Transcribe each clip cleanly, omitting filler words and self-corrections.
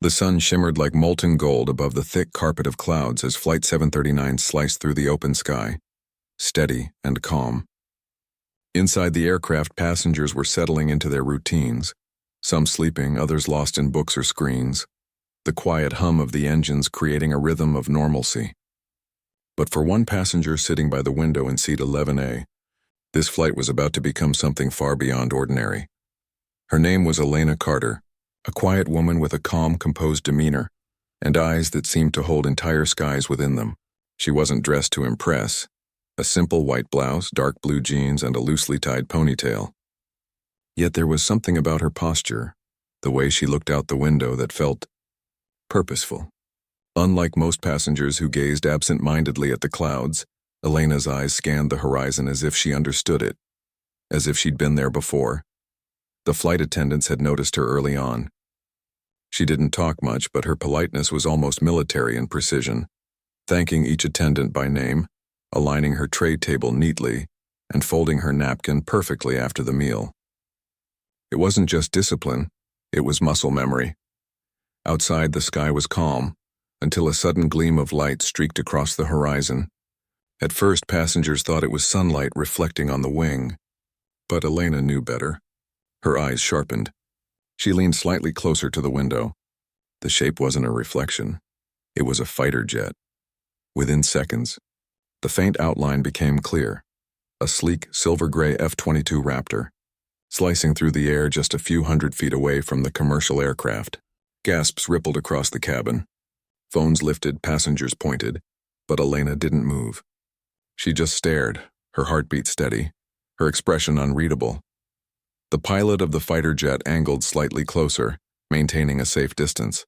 The sun shimmered like molten gold above the thick carpet of clouds as Flight 739 sliced through the open sky, steady and calm. Inside the aircraft, passengers were settling into their routines, some sleeping, others lost in books or screens, the quiet hum of the engines creating a rhythm of normalcy. But for one passenger sitting by the window in seat 11A, this flight was about to become something far beyond ordinary. Her name was Elena Carter, a quiet woman with a calm, composed demeanor, and eyes that seemed to hold entire skies within them. She wasn't dressed to impress. A simple white blouse, dark blue jeans, and a loosely tied ponytail. Yet there was something about her posture, the way she looked out the window, that felt purposeful. Unlike most passengers who gazed absent-mindedly at the clouds, Elena's eyes scanned the horizon as if she understood it, as if she'd been there before. The flight attendants had noticed her early on. She didn't talk much, but her politeness was almost military in precision, thanking each attendant by name, aligning her tray table neatly, and folding her napkin perfectly after the meal. It wasn't just discipline, it was muscle memory. Outside, the sky was calm, until a sudden gleam of light streaked across the horizon. At first, passengers thought it was sunlight reflecting on the wing, but Elena knew better. Her eyes sharpened. She leaned slightly closer to the window. The shape wasn't a reflection. It was a fighter jet. Within seconds, the faint outline became clear. A sleek, silver-gray F-22 Raptor, slicing through the air just a few hundred feet away from the commercial aircraft. Gasps rippled across the cabin. Phones lifted, passengers pointed, but Elena didn't move. She just stared, her heartbeat steady, her expression unreadable. The pilot of the fighter jet angled slightly closer, maintaining a safe distance.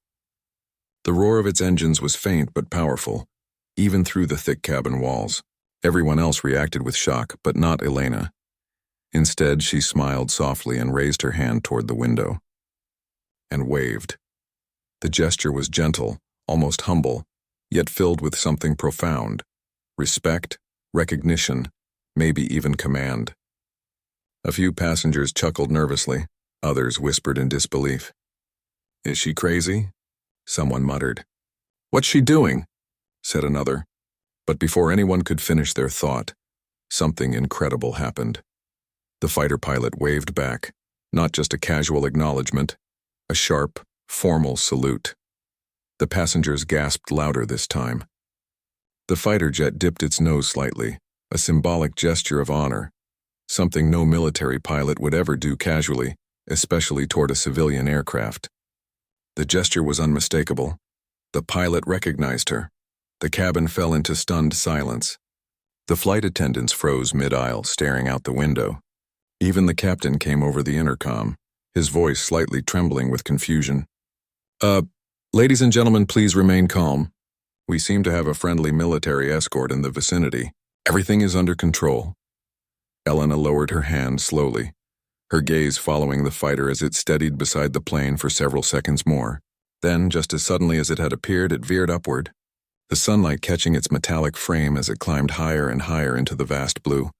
The roar of its engines was faint but powerful, even through the thick cabin walls. Everyone else reacted with shock, but not Elena. Instead, she smiled softly and raised her hand toward the window. And waved. The gesture was gentle, almost humble, yet filled with something profound. Respect, recognition, maybe even command. A few passengers chuckled nervously, others whispered in disbelief. "Is she crazy?" someone muttered. "What's she doing?" said another. But before anyone could finish their thought, something incredible happened. The fighter pilot waved back, not just a casual acknowledgement, a sharp, formal salute. The passengers gasped louder this time. The fighter jet dipped its nose slightly, a symbolic gesture of honor, something no military pilot would ever do casually, especially toward a civilian aircraft. The gesture was unmistakable. The pilot recognized her. The cabin fell into stunned silence. The flight attendants froze mid-aisle, staring out the window. Even the captain came over the intercom, his voice slightly trembling with confusion. Ladies and gentlemen, please remain calm. We seem to have a friendly military escort in the vicinity. Everything is under control." Elena lowered her hand slowly, her gaze following the fighter as it steadied beside the plane for several seconds more. Then, just as suddenly as it had appeared, it veered upward, the sunlight catching its metallic frame as it climbed higher and higher into the vast blue.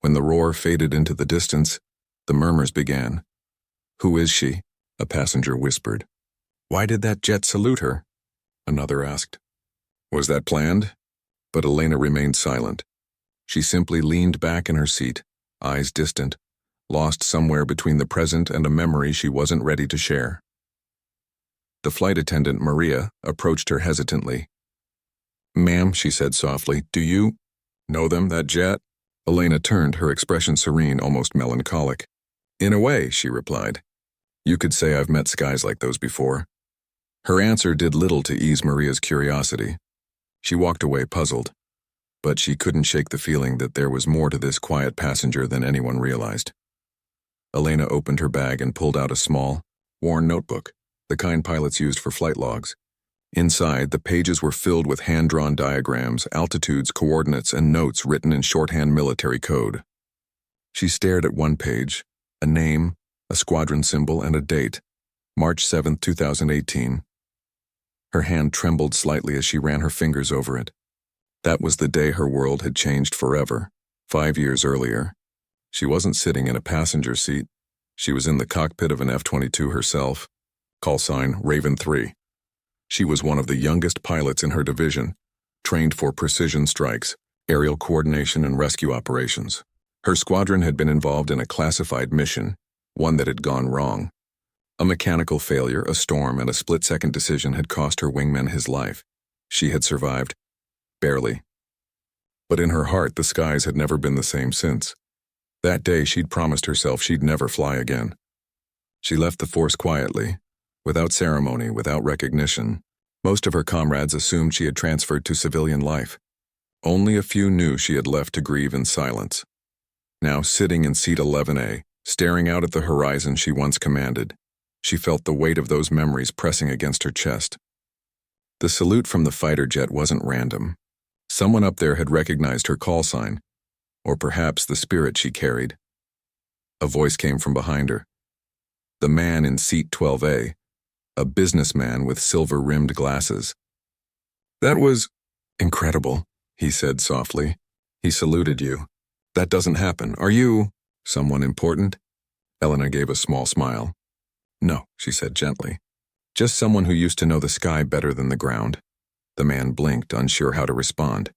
When the roar faded into the distance, the murmurs began. "Who is she?" a passenger whispered. "Why did that jet salute her?" another asked. "Was that planned?" But Elena remained silent. She simply leaned back in her seat, eyes distant, lost somewhere between the present and a memory she wasn't ready to share. The flight attendant, Maria, approached her hesitantly. "Ma'am," she said softly, "do you know them, that jet?" Elena turned, her expression serene, almost melancholic. "In a way," she replied. "You could say I've met skies like those before." Her answer did little to ease Maria's curiosity. She walked away puzzled, but she couldn't shake the feeling that there was more to this quiet passenger than anyone realized. Elena opened her bag and pulled out a small, worn notebook, the kind pilots used for flight logs. Inside, the pages were filled with hand-drawn diagrams, altitudes, coordinates, and notes written in shorthand military code. She stared at one page, a name, a squadron symbol, and a date, March 7, 2018. Her hand trembled slightly as she ran her fingers over it. That was the day her world had changed forever, 5 years earlier. She wasn't sitting in a passenger seat. She was in the cockpit of an F-22 herself. Call sign, Raven 3. She was one of the youngest pilots in her division, trained for precision strikes, aerial coordination, and rescue operations. Her squadron had been involved in a classified mission, one that had gone wrong. A mechanical failure, a storm, and a split-second decision had cost her wingman his life. She had survived. Barely. But in her heart, the skies had never been the same since. That day, she'd promised herself she'd never fly again. She left the force quietly, without ceremony, without recognition. Most of her comrades assumed she had transferred to civilian life. Only a few knew she had left to grieve in silence. Now, sitting in seat 11A, staring out at the horizon she once commanded, she felt the weight of those memories pressing against her chest. The salute from the fighter jet wasn't random. Someone up there had recognized her call sign, or perhaps the spirit she carried. A voice came from behind her. The man in seat 12A, a businessman with silver-rimmed glasses. "That was incredible," he said softly. "He saluted you. That doesn't happen. Are you someone important?" Elena gave a small smile. "No," she said gently. "Just someone who used to know the sky better than the ground." The man blinked, unsure how to respond.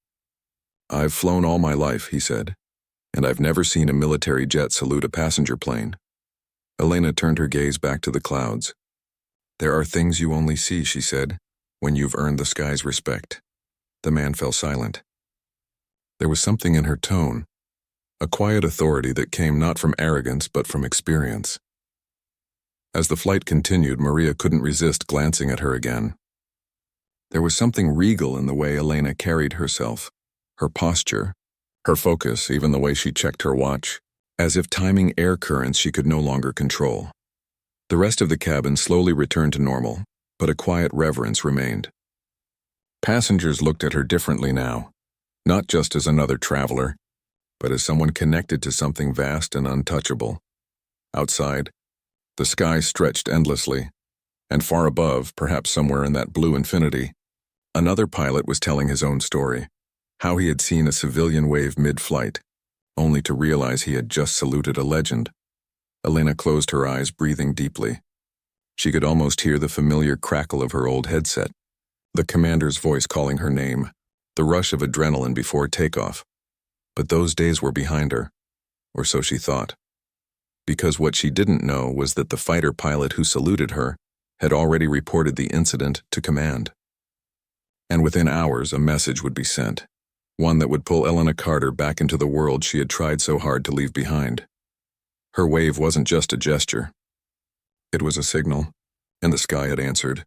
"I've flown all my life," he said, "and I've never seen a military jet salute a passenger plane." Elena turned her gaze back to the clouds. "There are things you only see," she said, "when you've earned the sky's respect." The man fell silent. There was something in her tone, a quiet authority that came not from arrogance but from experience. As the flight continued, Maria couldn't resist glancing at her again. There was something regal in the way Elena carried herself, her posture, her focus, even the way she checked her watch, as if timing air currents she could no longer control. The rest of the cabin slowly returned to normal, but a quiet reverence remained. Passengers looked at her differently now, not just as another traveler, but as someone connected to something vast and untouchable. Outside, the sky stretched endlessly, and far above, perhaps somewhere in that blue infinity, another pilot was telling his own story, how he had seen a civilian wave mid-flight, only to realize he had just saluted a legend. Elena closed her eyes, breathing deeply. She could almost hear the familiar crackle of her old headset, the commander's voice calling her name, the rush of adrenaline before takeoff. But those days were behind her, or so she thought. Because what she didn't know was that the fighter pilot who saluted her had already reported the incident to command. And within hours, a message would be sent, one that would pull Elena Carter back into the world she had tried so hard to leave behind. Her wave wasn't just a gesture. It was a signal, and the sky had answered.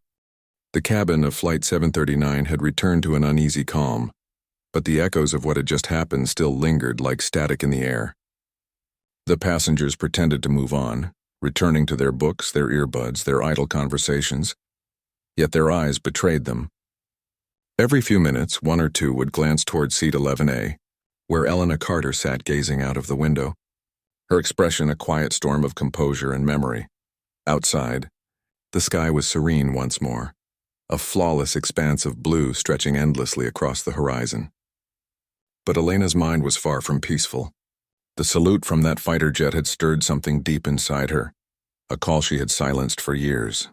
The cabin of Flight 739 had returned to an uneasy calm, but the echoes of what had just happened still lingered like static in the air. The passengers pretended to move on, returning to their books, their earbuds, their idle conversations, yet their eyes betrayed them. Every few minutes, one or two would glance toward seat 11A, where Elena Carter sat gazing out of the window, her expression a quiet storm of composure and memory. Outside, the sky was serene once more, a flawless expanse of blue stretching endlessly across the horizon. But Elena's mind was far from peaceful. The salute from that fighter jet had stirred something deep inside her, a call she had silenced for years.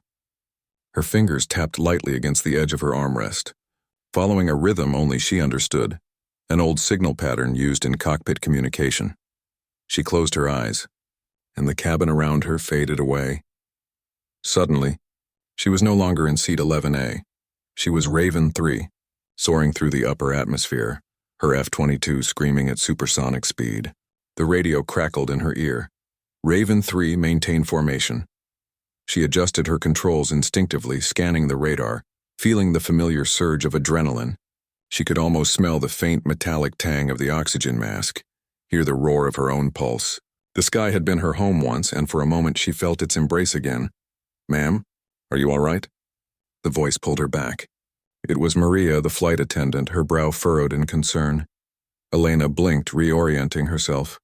Her fingers tapped lightly against the edge of her armrest, following a rhythm only she understood, an old signal pattern used in cockpit communication. She closed her eyes, and the cabin around her faded away. Suddenly, she was no longer in seat 11A. She was Raven 3, soaring through the upper atmosphere, her F-22 screaming at supersonic speed. The radio crackled in her ear. Raven 3 maintained formation. She adjusted her controls instinctively, scanning the radar, feeling the familiar surge of adrenaline. She could almost smell the faint metallic tang of the oxygen mask, hear the roar of her own pulse. The sky had been her home once, and for a moment she felt its embrace again. "Ma'am, are you all right?" The voice pulled her back. It was Maria, the flight attendant, her brow furrowed in concern. Elena blinked, reorienting herself.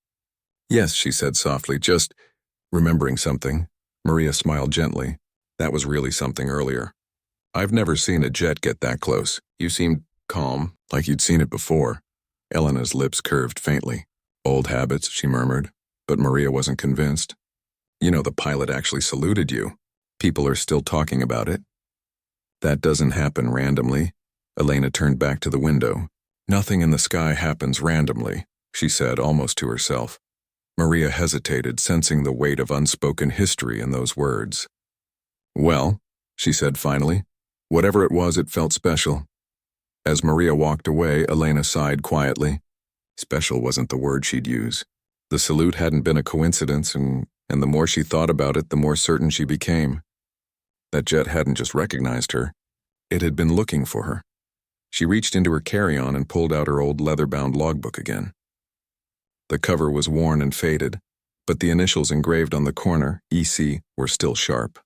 "Yes," she said softly, "just remembering something." Maria smiled gently. "That was really something earlier. I've never seen a jet get that close. You seemed calm, like you'd seen it before." Elena's lips curved faintly. "Old habits," she murmured, but Maria wasn't convinced. "You know, the pilot actually saluted you. People are still talking about it." That doesn't happen randomly. Elena turned back to the window. Nothing in the sky happens randomly, she said, almost to herself. Maria hesitated, sensing the weight of unspoken history in those words. Well, she said finally, whatever it was, it felt special. As Maria walked away, Elena sighed quietly. Special wasn't the word she'd use. The salute hadn't been a coincidence, and the more she thought about it, the more certain she became. That jet hadn't just recognized her. It had been looking for her. She reached into her carry-on and pulled out her old leather-bound logbook again. The cover was worn and faded, but the initials engraved on the corner, EC, were still sharp.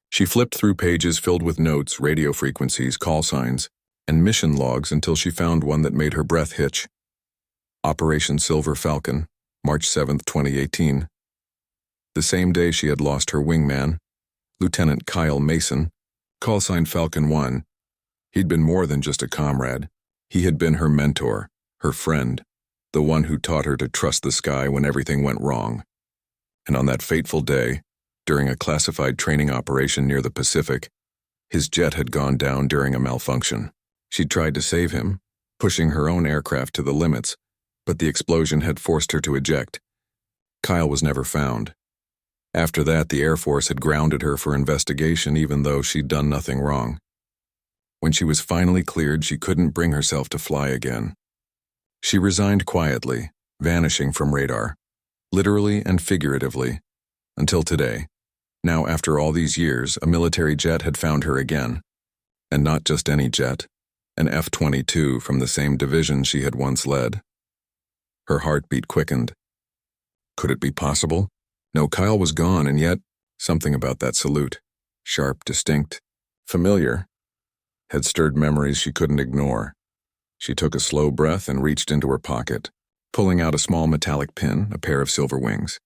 She flipped through pages filled with notes, radio frequencies, call signs, and mission logs until she found one that made her breath hitch. Operation Silver Falcon, March 7, 2018. The same day she had lost her wingman, Lieutenant Kyle Mason, call sign Falcon 1. He'd been more than just a comrade. He had been her mentor, her friend, the one who taught her to trust the sky when everything went wrong. And on that fateful day, during a classified training operation near the Pacific, his jet had gone down during a malfunction. She'd tried to save him, pushing her own aircraft to the limits, but the explosion had forced her to eject. Kyle was never found. After that, the Air Force had grounded her for investigation even though she'd done nothing wrong. When she was finally cleared, she couldn't bring herself to fly again. She resigned quietly, vanishing from radar, literally and figuratively, until today. Now, after all these years, a military jet had found her again. And not just any jet, an F-22 from the same division she had once led. Her heartbeat quickened. Could it be possible? No, Kyle was gone, and yet something about that salute, sharp, distinct, familiar, had stirred memories she couldn't ignore. She took a slow breath and reached into her pocket, pulling out a small metallic pin, a pair of silver wings.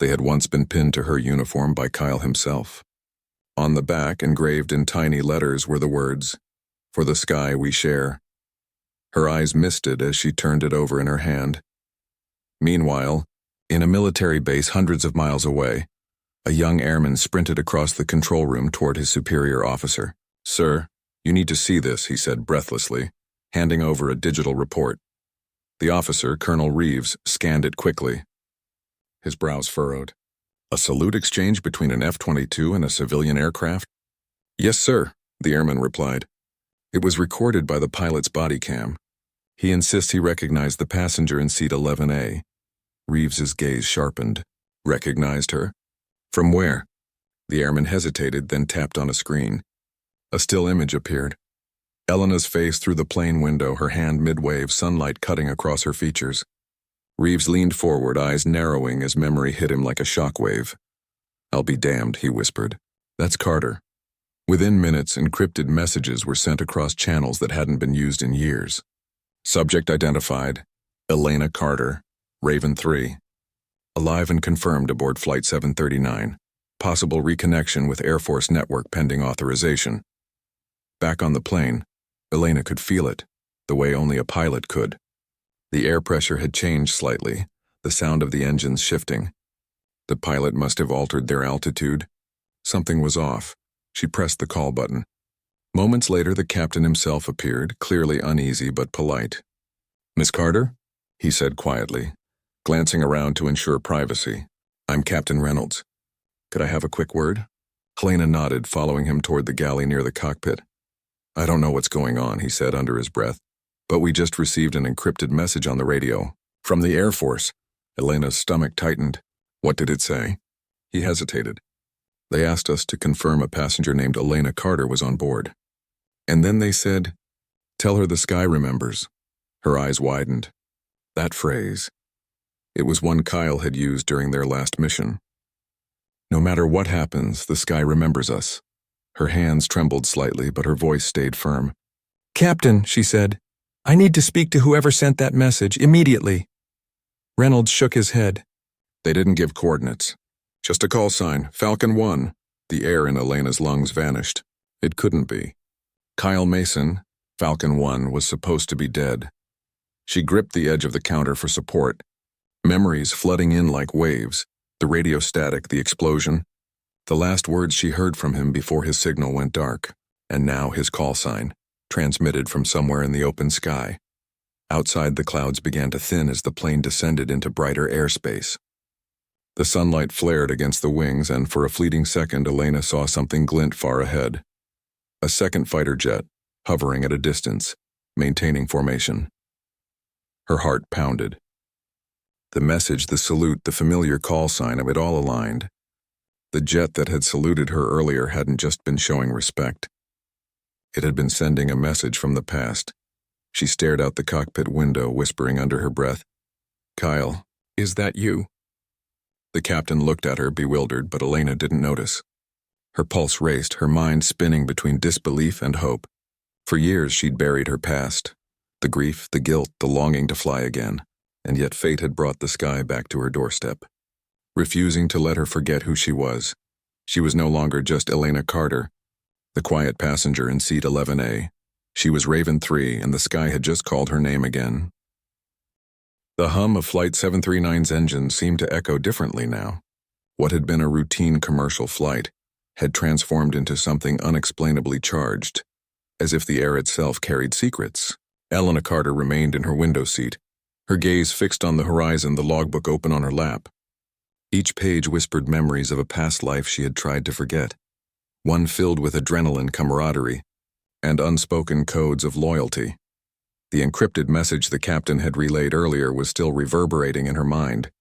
They had once been pinned to her uniform by Kyle himself. On the back, engraved in tiny letters, were the words, "For the sky we share." Her eyes misted as she turned it over in her hand. Meanwhile, in a military base hundreds of miles away, a young airman sprinted across the control room toward his superior officer. "Sir, you need to see this," he said breathlessly, handing over a digital report. The officer, Colonel Reeves, scanned it quickly. His brows furrowed. "A salute exchange between an F-22 and a civilian aircraft?" "Yes, sir," the airman replied. "It was recorded by the pilot's body cam. He insists he recognized the passenger in seat 11A. Reeves's gaze sharpened. "Recognized her? From where?" The airman hesitated, then tapped on a screen. A still image appeared. Elena's face through the plane window, her hand mid-wave, sunlight cutting across her features. Reeves leaned forward, eyes narrowing as memory hit him like a shockwave. "I'll be damned," he whispered. "That's Carter." Within minutes, encrypted messages were sent across channels that hadn't been used in years. Subject identified, Elena Carter, Raven 3. Alive and confirmed aboard Flight 739. Possible reconnection with Air Force network pending authorization. Back on the plane, Elena could feel it, the way only a pilot could. The air pressure had changed slightly, the sound of the engines shifting. The pilot must have altered their altitude. Something was off. She pressed the call button. Moments later, the captain himself appeared, clearly uneasy but polite. "Miss Carter?" he said quietly, glancing around to ensure privacy. "I'm Captain Reynolds. Could I have a quick word?" Elena nodded, following him toward the galley near the cockpit. "I don't know what's going on," he said under his breath, "but we just received an encrypted message on the radio. From the Air Force." Elena's stomach tightened. "What did it say?" He hesitated. "They asked us to confirm a passenger named Elena Carter was on board. And then they said, 'Tell her the sky remembers.'" Her eyes widened. That phrase. It was one Kyle had used during their last mission. "No matter what happens, the sky remembers us." Her hands trembled slightly, but her voice stayed firm. "Captain," she said, "I need to speak to whoever sent that message immediately." Reynolds shook his head. "They didn't give coordinates. Just a call sign, Falcon 1. The air in Elena's lungs vanished. It couldn't be. Kyle Mason, Falcon 1, was supposed to be dead. She gripped the edge of the counter for support. Memories flooding in like waves, the radio static, the explosion. The last words she heard from him before his signal went dark. And now his call sign, transmitted from somewhere in the open sky. Outside, the clouds began to thin as the plane descended into brighter airspace. The sunlight flared against the wings, and for a fleeting second, Elena saw something glint far ahead. A second fighter jet, hovering at a distance, maintaining formation. Her heart pounded. The message, the salute, the familiar call sign of it all aligned. The jet that had saluted her earlier hadn't just been showing respect. It had been sending a message from the past. She stared out the cockpit window, whispering under her breath, "Kyle, is that you?" The captain looked at her, bewildered, but Elena didn't notice. Her pulse raced, her mind spinning between disbelief and hope. For years she'd buried her past, the grief, the guilt, the longing to fly again, and yet fate had brought the sky back to her doorstep, refusing to let her forget who she was. She was no longer just Elena Carter, the quiet passenger in seat 11A. She was Raven 3, and the sky had just called her name again. The hum of Flight 739's engine seemed to echo differently now. What had been a routine commercial flight had transformed into something unexplainably charged, as if the air itself carried secrets. Elena Carter remained in her window seat, her gaze fixed on the horizon, the logbook open on her lap. Each page whispered memories of a past life she had tried to forget, one filled with adrenaline, camaraderie, and unspoken codes of loyalty. The encrypted message the captain had relayed earlier was still reverberating in her mind.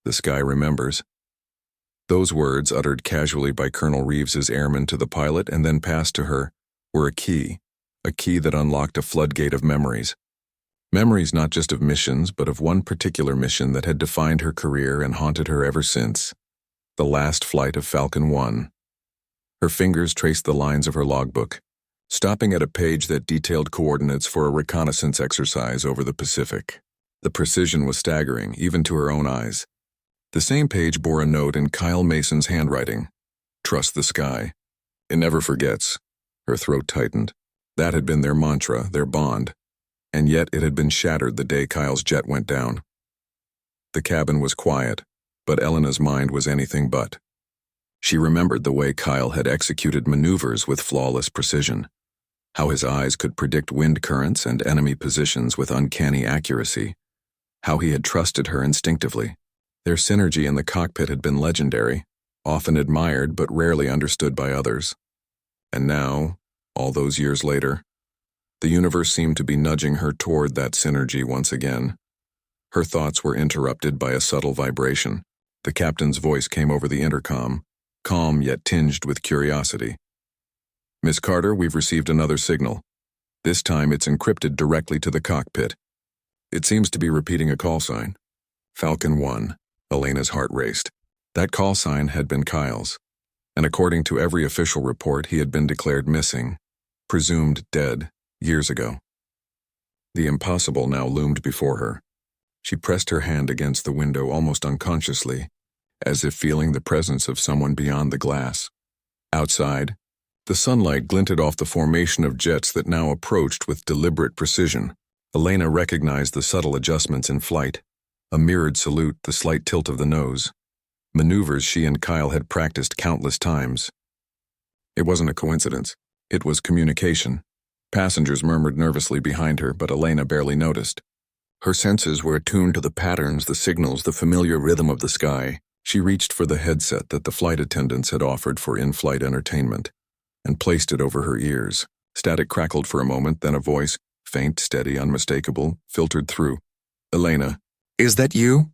"The sky remembers." Those words, uttered casually by Colonel Reeves's airman to the pilot and then passed to her, were a key that unlocked a floodgate of memories. Memories not just of missions, but of one particular mission that had defined her career and haunted her ever since. The last flight of Falcon 1. Her fingers traced the lines of her logbook, stopping at a page that detailed coordinates for a reconnaissance exercise over the Pacific. The precision was staggering, even to her own eyes. The same page bore a note in Kyle Mason's handwriting. "Trust the sky. It never forgets." Her throat tightened. That had been their mantra, their bond. And yet it had been shattered the day Kyle's jet went down. The cabin was quiet, but Elena's mind was anything but. She remembered the way Kyle had executed maneuvers with flawless precision, how his eyes could predict wind currents and enemy positions with uncanny accuracy, how he had trusted her instinctively. Their synergy in the cockpit had been legendary, often admired but rarely understood by others. And now, all those years later, the universe seemed to be nudging her toward that synergy once again. Her thoughts were interrupted by a subtle vibration. The captain's voice came over the intercom, calm yet tinged with curiosity. "Miss Carter, we've received another signal. This time it's encrypted directly to the cockpit. It seems to be repeating a call sign. Falcon 1. Elena's heart raced. That call sign had been Kyle's, and according to every official report, he had been declared missing, presumed dead, years ago. The impossible now loomed before her. She pressed her hand against the window almost unconsciously, as if feeling the presence of someone beyond the glass. Outside, the sunlight glinted off the formation of jets that now approached with deliberate precision. Elena recognized the subtle adjustments in flight, a mirrored salute, the slight tilt of the nose, maneuvers she and Kyle had practiced countless times. It wasn't a coincidence. It was communication. Passengers murmured nervously behind her, but Elena barely noticed. Her senses were attuned to the patterns, the signals, the familiar rhythm of the sky. She reached for the headset that the flight attendants had offered for in-flight entertainment and placed it over her ears. Static crackled for a moment, then a voice, faint, steady, unmistakable, filtered through. "Elena, is that you?"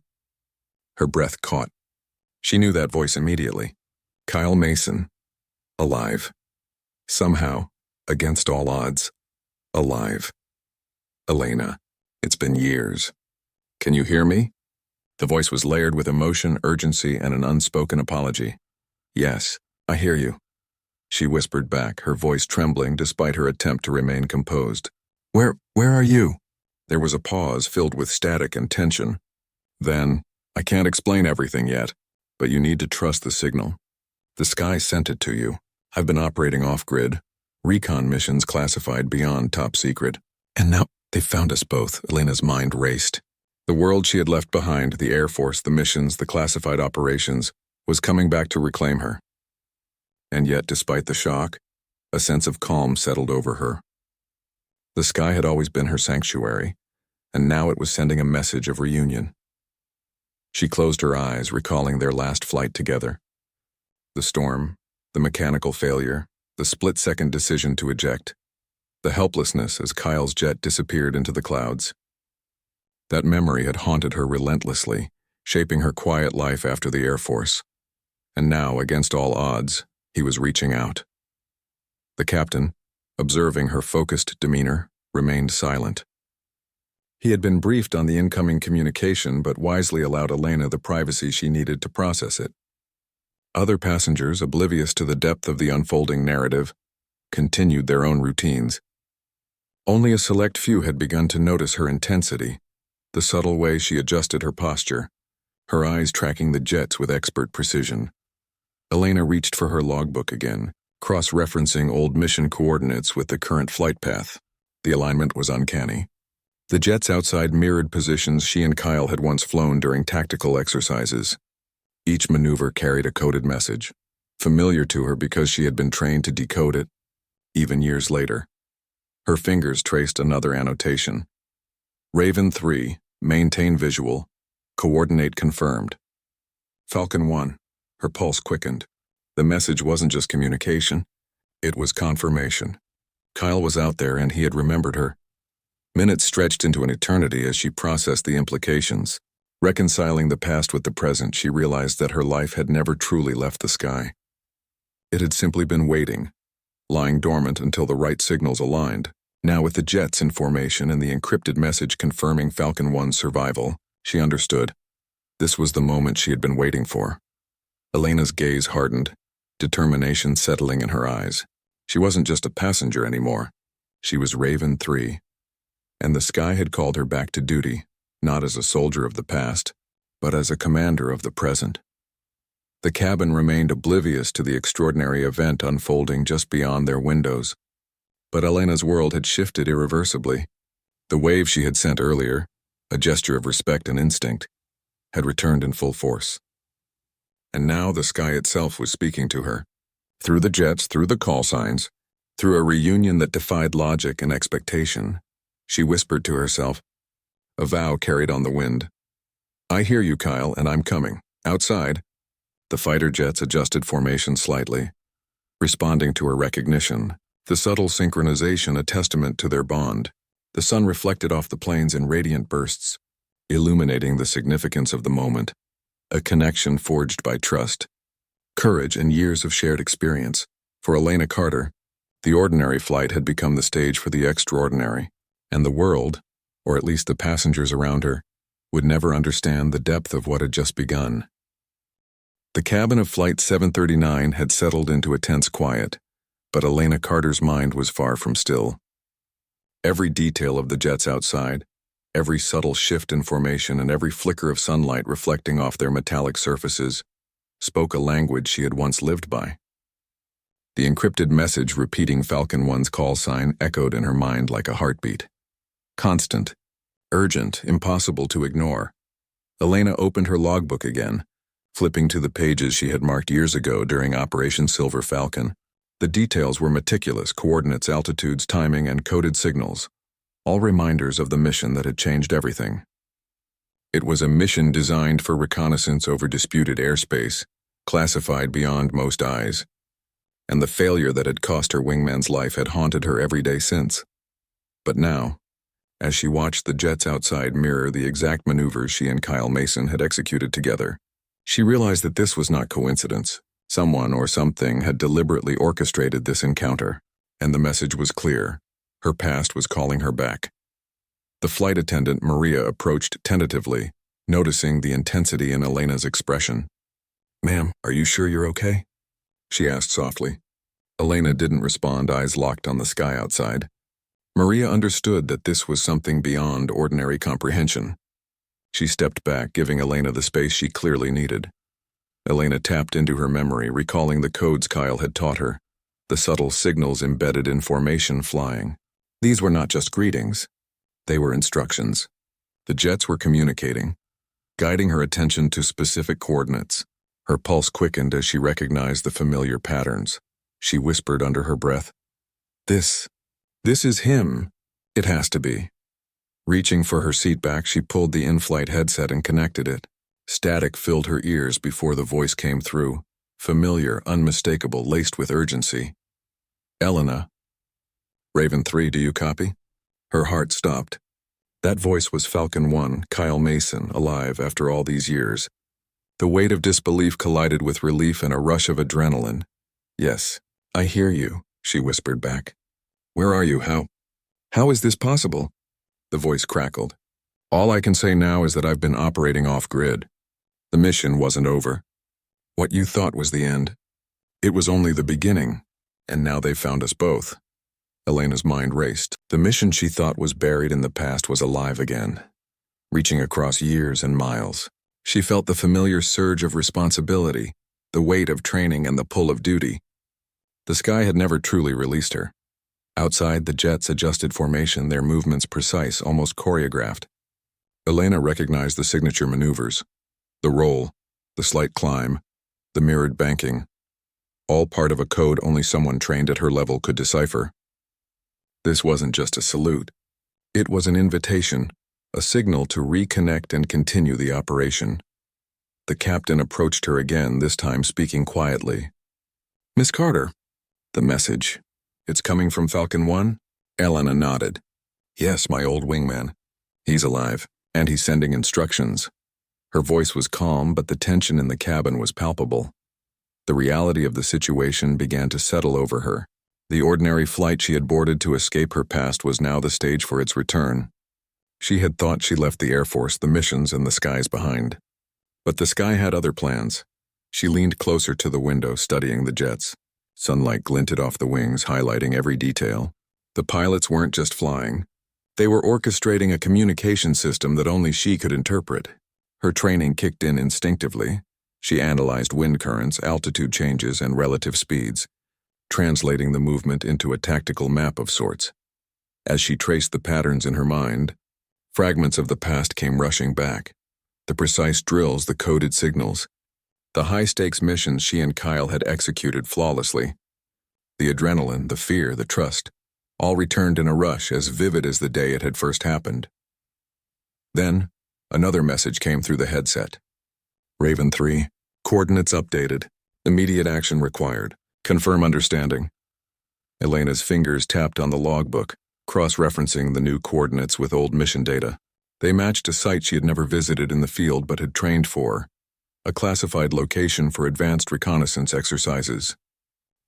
Her breath caught. She knew that voice immediately. Kyle Mason. Alive. Somehow, against all odds, alive. "Elena, it's been years. Can you hear me?" The voice was layered with emotion, urgency, and an unspoken apology. "Yes, I hear you," she whispered back, her voice trembling despite her attempt to remain composed. Where are you?" There was a pause filled with static and tension. Then, "I can't explain everything yet, but you need to trust the signal. The sky sent it to you. I've been operating off-grid, recon missions classified beyond top secret. And now, they've found us both." Elena's mind raced. The world she had left behind, the Air Force, the missions, the classified operations, was coming back to reclaim her. And yet, despite the shock, A sense of calm settled over her. The sky had always been her sanctuary, and now it was sending a message of reunion. She closed her eyes, recalling their last flight together. The storm, the mechanical failure, the split-second decision to eject, the helplessness as Kyle's jet disappeared into the clouds. That memory had haunted her relentlessly, shaping her quiet life after the Air Force. And now, against all odds, he was reaching out. The captain, observing her focused demeanor, remained silent. He had been briefed on the incoming communication but wisely allowed Elena the privacy she needed to process it. Other passengers, oblivious to the depth of the unfolding narrative, continued their own routines. Only a select few had begun to notice her intensity, the subtle way she adjusted her posture, her eyes tracking the jets with expert precision. Elena reached for her logbook again, cross-referencing old mission coordinates with the current flight path. The alignment was uncanny. The jets outside mirrored positions she and Kyle had once flown during tactical exercises. Each maneuver carried a coded message, familiar to her because she had been trained to decode it, even years later. Her fingers traced another annotation. Raven 3, maintain visual, coordinate confirmed. Falcon 1, her pulse quickened. The message wasn't just communication, it was confirmation. Kyle was out there and he had remembered her. Minutes stretched into an eternity as she processed the implications. Reconciling the past with the present, she realized that her life had never truly left the sky. It had simply been waiting, lying dormant until the right signals aligned. Now with the jets in formation and the encrypted message confirming Falcon 1's survival, she understood. This was the moment she had been waiting for. Elena's gaze hardened, determination settling in her eyes. She wasn't just a passenger anymore. She was Raven 3. And the sky had called her back to duty, not as a soldier of the past, but as a commander of the present. The cabin remained oblivious to the extraordinary event unfolding just beyond their windows. But Elena's world had shifted irreversibly. The wave she had sent earlier, a gesture of respect and instinct, had returned in full force. And now the sky itself was speaking to her. Through the jets, through the call signs, through a reunion that defied logic and expectation, she whispered to herself, a vow carried on the wind. I hear you, Kyle, and I'm coming. Outside. The fighter jets adjusted formation slightly, responding to her recognition, the subtle synchronization a testament to their bond. The sun reflected off the planes in radiant bursts, illuminating the significance of the moment, a connection forged by trust, courage, and years of shared experience. For Elena Carter, the ordinary flight had become the stage for the extraordinary, and the world, or at least the passengers around her, would never understand the depth of what had just begun. The cabin of Flight 739 had settled into a tense quiet, but Elena Carter's mind was far from still. Every detail of the jets outside, every subtle shift in formation and every flicker of sunlight reflecting off their metallic surfaces, spoke a language she had once lived by. The encrypted message repeating Falcon 1's call sign echoed in her mind like a heartbeat. Constant, urgent, impossible to ignore. Elena opened her logbook again, flipping to the pages she had marked years ago during Operation Silver Falcon. The details were meticulous: coordinates, altitudes, timing, and coded signals, all reminders of the mission that had changed everything. It was a mission designed for reconnaissance over disputed airspace, classified beyond most eyes, and the failure that had cost her wingman's life had haunted her every day since. But now, as she watched the jets outside mirror the exact maneuvers she and Kyle Mason had executed together, she realized that this was not coincidence. Someone or something had deliberately orchestrated this encounter, and the message was clear. Her past was calling her back. The flight attendant, Maria, approached tentatively, noticing the intensity in Elena's expression. "Ma'am, are you sure you're okay?" she asked softly. Elena didn't respond, eyes locked on the sky outside. Maria understood that this was something beyond ordinary comprehension. She stepped back, giving Elena the space she clearly needed. Elena tapped into her memory, recalling the codes Kyle had taught her, the subtle signals embedded in formation flying. These were not just greetings. They were instructions. The jets were communicating, guiding her attention to specific coordinates. Her pulse quickened as she recognized the familiar patterns. She whispered under her breath, This is him. It has to be. Reaching for her seat back, she pulled the in-flight headset and connected it. Static filled her ears before the voice came through, familiar, unmistakable, laced with urgency. Elena. Raven 3, do you copy? Her heart stopped. That voice was Falcon 1, Kyle Mason, alive after all these years. The weight of disbelief collided with relief and a rush of adrenaline. Yes, I hear you, she whispered back. Where are you? How is this possible? The voice crackled. All I can say now is that I've been operating off-grid. The mission wasn't over. What you thought was the end. It was only the beginning, and now they've found us both. Elena's mind raced. The mission she thought was buried in the past was alive again, reaching across years and miles. She felt the familiar surge of responsibility, the weight of training and the pull of duty. The sky had never truly released her. Outside, the jets adjusted formation, their movements precise, almost choreographed. Elena recognized the signature maneuvers, the roll, the slight climb, the mirrored banking, all part of a code only someone trained at her level could decipher. This wasn't just a salute. It was an invitation, a signal to reconnect and continue the operation. The captain approached her again, this time speaking quietly. Miss Carter. The message. It's coming from Falcon 1? Elena nodded. Yes, my old wingman. He's alive, and he's sending instructions. Her voice was calm, but the tension in the cabin was palpable. The reality of the situation began to settle over her. The ordinary flight she had boarded to escape her past was now the stage for its return. She had thought she left the Air Force, the missions, and the skies behind. But the sky had other plans. She leaned closer to the window, studying the jets. Sunlight glinted off the wings, highlighting every detail. The pilots weren't just flying. They were orchestrating a communication system that only she could interpret. Her training kicked in instinctively. She analyzed wind currents, altitude changes, and relative speeds, translating the movement into a tactical map of sorts. As she traced the patterns in her mind, fragments of the past came rushing back. The precise drills, the coded signals, the high-stakes missions she and Kyle had executed flawlessly. The adrenaline, the fear, the trust, all returned in a rush as vivid as the day it had first happened. Then, another message came through the headset. Raven 3, coordinates updated. Immediate action required. Confirm understanding. Elena's fingers tapped on the logbook, cross-referencing the new coordinates with old mission data. They matched a site she had never visited in the field but had trained for, a classified location for advanced reconnaissance exercises.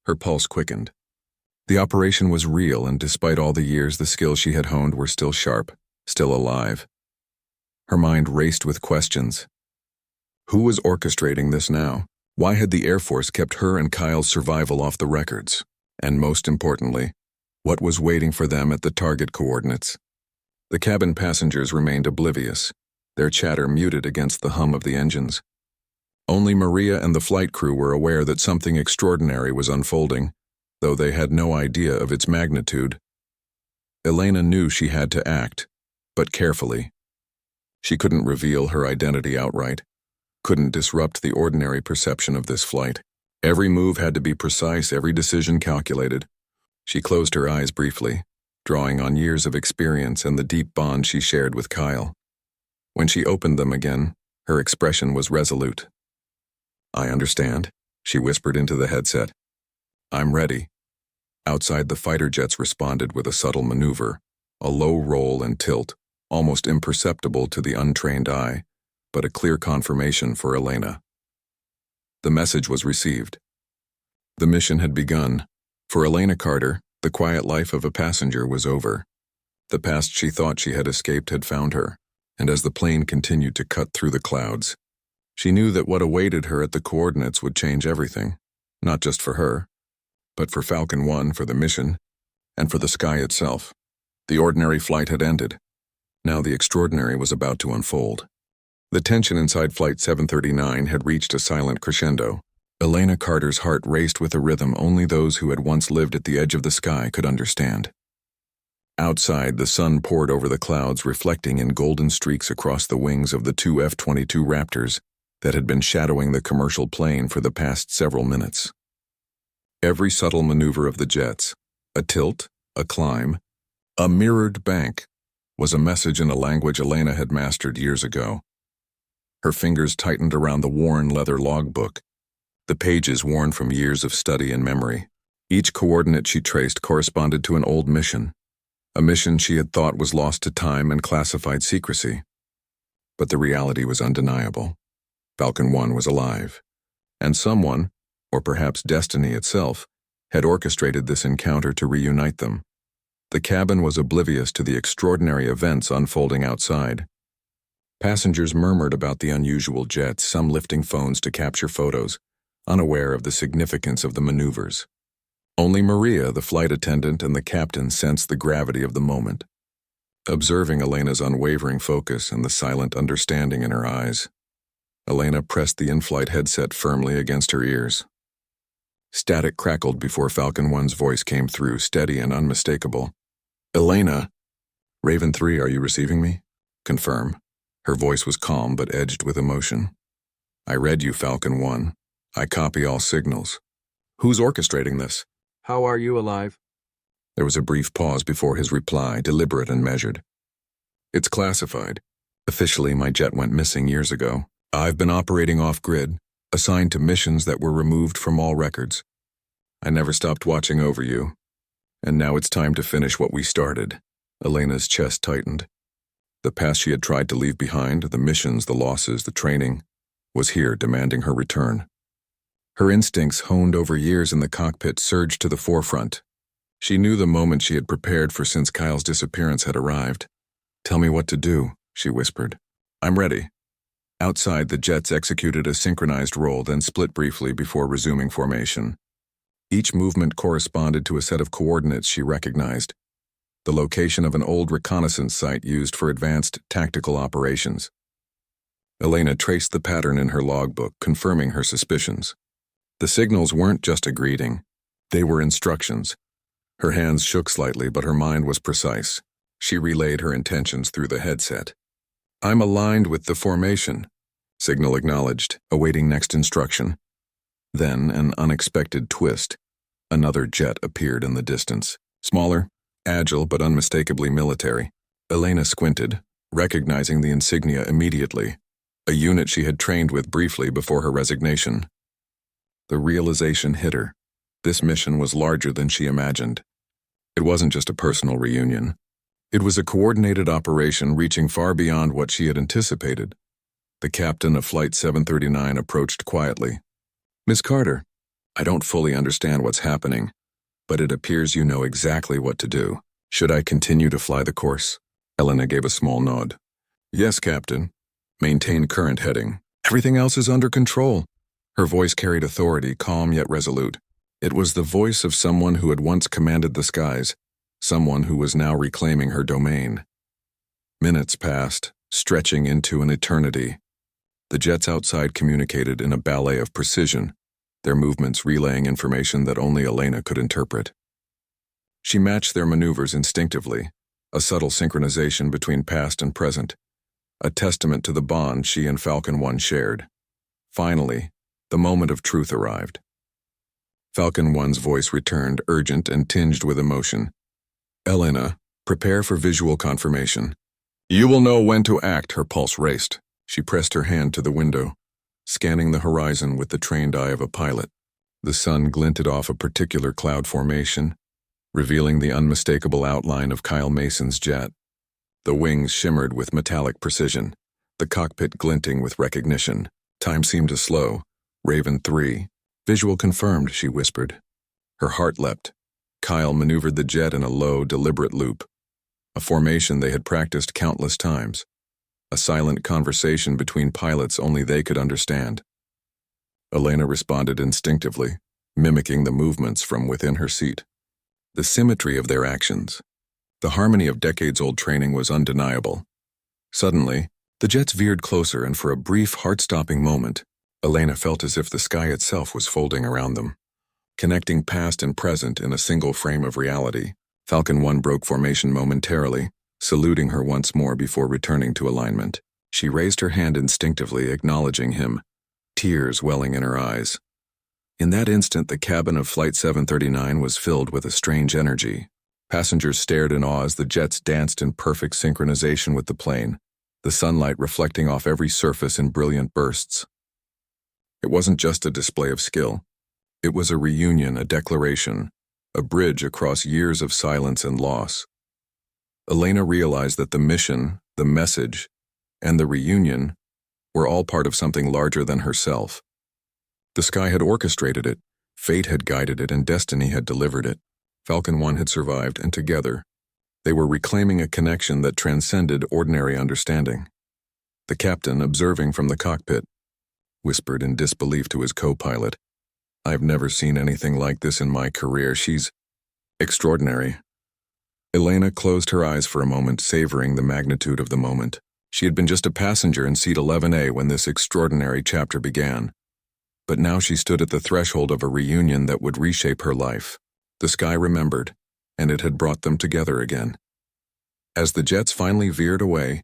Her pulse quickened. The operation was real, and despite all the years, the skills she had honed were still sharp, still alive. Her mind raced with questions. Who was orchestrating this now? Why had the Air Force kept her and Kyle's survival off the records? And most importantly, what was waiting for them at the target coordinates? The cabin passengers remained oblivious, their chatter muted against the hum of the engines. Only Maria and the flight crew were aware that something extraordinary was unfolding, though they had no idea of its magnitude. Elena knew she had to act, but carefully. She couldn't reveal her identity outright, couldn't disrupt the ordinary perception of this flight. Every move had to be precise, every decision calculated. She closed her eyes briefly, drawing on years of experience and the deep bond she shared with Kyle. When she opened them again, her expression was resolute. I understand, she whispered into the headset. I'm ready. Outside, the fighter jets responded with a subtle maneuver, a low roll and tilt, almost imperceptible to the untrained eye, but a clear confirmation for Elena. The message was received. The mission had begun. For Elena Carter, the quiet life of a passenger was over. The past she thought she had escaped had found her, and as the plane continued to cut through the clouds, she knew that what awaited her at the coordinates would change everything, not just for her, but for Falcon 1, for the mission, and for the sky itself. The ordinary flight had ended. Now the extraordinary was about to unfold. The tension inside Flight 739 had reached a silent crescendo. Elena Carter's heart raced with a rhythm only those who had once lived at the edge of the sky could understand. Outside, the sun poured over the clouds, reflecting in golden streaks across the wings of the two F-22 Raptors that had been shadowing the commercial plane for the past several minutes. Every subtle maneuver of the jets, A tilt, a climb, a mirrored bank was a message in a language Elena had mastered years ago. Her fingers tightened around the worn leather logbook, the pages worn from years of study and memory. Each coordinate she traced corresponded to an old mission, a mission she had thought was lost to time and classified secrecy. But the reality was undeniable. Falcon 1 was alive, and someone, or perhaps destiny itself, had orchestrated this encounter to reunite them. The cabin was oblivious to the extraordinary events unfolding outside. Passengers murmured about the unusual jets, some lifting phones to capture photos, unaware of the significance of the maneuvers. Only Maria, the flight attendant, and the captain sensed the gravity of the moment. Observing Elena's unwavering focus and the silent understanding in her eyes, Elena pressed the in-flight headset firmly against her ears. Static crackled before Falcon 1's voice came through, steady and unmistakable. "Elena, Raven 3, are you receiving me?" "Confirm." Her voice was calm but edged with emotion. "I read you, Falcon 1. I copy all signals. Who's orchestrating this?" "How are you alive?" There was a brief pause before his reply, deliberate and measured. "It's classified. Officially, my jet went missing years ago. I've been operating off-grid, assigned to missions that were removed from all records. I never stopped watching over you, and now it's time to finish what we started." Elena's chest tightened. The past she had tried to leave behind, the missions, the losses, the training, was here demanding her return. Her instincts, honed over years in the cockpit, surged to the forefront. She knew the moment she had prepared for since Kyle's disappearance had arrived. "Tell me what to do," she whispered. "I'm ready." Outside, the jets executed a synchronized roll, then split briefly before resuming formation. Each movement corresponded to a set of coordinates she recognized, the location of an old reconnaissance site used for advanced tactical operations. Elena traced the pattern in her logbook, confirming her suspicions. The signals weren't just a greeting. They were instructions. Her hands shook slightly, but her mind was precise. She relayed her intentions through the headset. "I'm aligned with the formation." Signal acknowledged, awaiting next instruction. Then, an unexpected twist. Another jet appeared in the distance. Smaller, agile, but unmistakably military. Elena squinted, recognizing the insignia immediately, a unit she had trained with briefly before her resignation. The realization hit her. This mission was larger than she imagined. It wasn't just a personal reunion. It was a coordinated operation reaching far beyond what she had anticipated. The captain of Flight 739 approached quietly. "Miss Carter, I don't fully understand what's happening, but it appears you know exactly what to do. Should I continue to fly the course?" Elena gave a small nod. "Yes, Captain. Maintain current heading. Everything else is under control." Her voice carried authority, calm yet resolute. It was the voice of someone who had once commanded the skies, someone who was now reclaiming her domain. Minutes passed, stretching into an eternity. The jets outside communicated in a ballet of precision, their movements relaying information that only Elena could interpret. She matched their maneuvers instinctively, a subtle synchronization between past and present, a testament to the bond she and Falcon 1 shared. Finally, the moment of truth arrived. Falcon 1's voice returned, urgent and tinged with emotion. "Elena, prepare for visual confirmation. You will know when to act." Her pulse raced. She pressed her hand to the window, scanning the horizon with the trained eye of a pilot. The sun glinted off a particular cloud formation, revealing the unmistakable outline of Kyle Mason's jet. The wings shimmered with metallic precision, the cockpit glinting with recognition. Time seemed to slow. "Raven 3. Visual confirmed," she whispered. Her heart leapt. Kyle maneuvered the jet in a low, deliberate loop, a formation they had practiced countless times, a silent conversation between pilots only they could understand. Elena responded instinctively, mimicking the movements from within her seat. The symmetry of their actions, the harmony of decades-old training was undeniable. Suddenly, the jets veered closer, and for a brief, heart-stopping moment, Elena felt as if the sky itself was folding around them, connecting past and present in a single frame of reality. Falcon 1 broke formation momentarily, saluting her once more before returning to alignment. She raised her hand instinctively, acknowledging him, tears welling in her eyes. In that instant, the cabin of Flight 739 was filled with a strange energy. Passengers stared in awe as the jets danced in perfect synchronization with the plane, the sunlight reflecting off every surface in brilliant bursts. It wasn't just a display of skill. It was a reunion, a declaration, a bridge across years of silence and loss. Elena realized that the mission, the message, and the reunion were all part of something larger than herself. The sky had orchestrated it, fate had guided it, and destiny had delivered it. Falcon 1 had survived, and together, they were reclaiming a connection that transcended ordinary understanding. The captain, observing from the cockpit, whispered in disbelief to his co-pilot, "I've never seen anything like this in my career. She's extraordinary." Elena closed her eyes for a moment, savoring the magnitude of the moment. She had been just a passenger in seat 11A when this extraordinary chapter began. But now she stood at the threshold of a reunion that would reshape her life. The sky remembered, and it had brought them together again. As the jets finally veered away,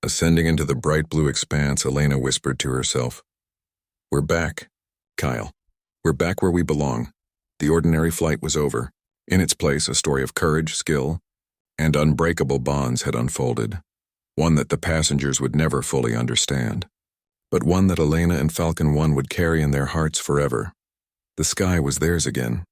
ascending into the bright blue expanse, Elena whispered to herself, "We're back, Kyle. We're back where we belong." The ordinary flight was over. In its place, a story of courage, skill, and unbreakable bonds had unfolded. One that the passengers would never fully understand, but one that Elena and Falcon 1 would carry in their hearts forever. The sky was theirs again,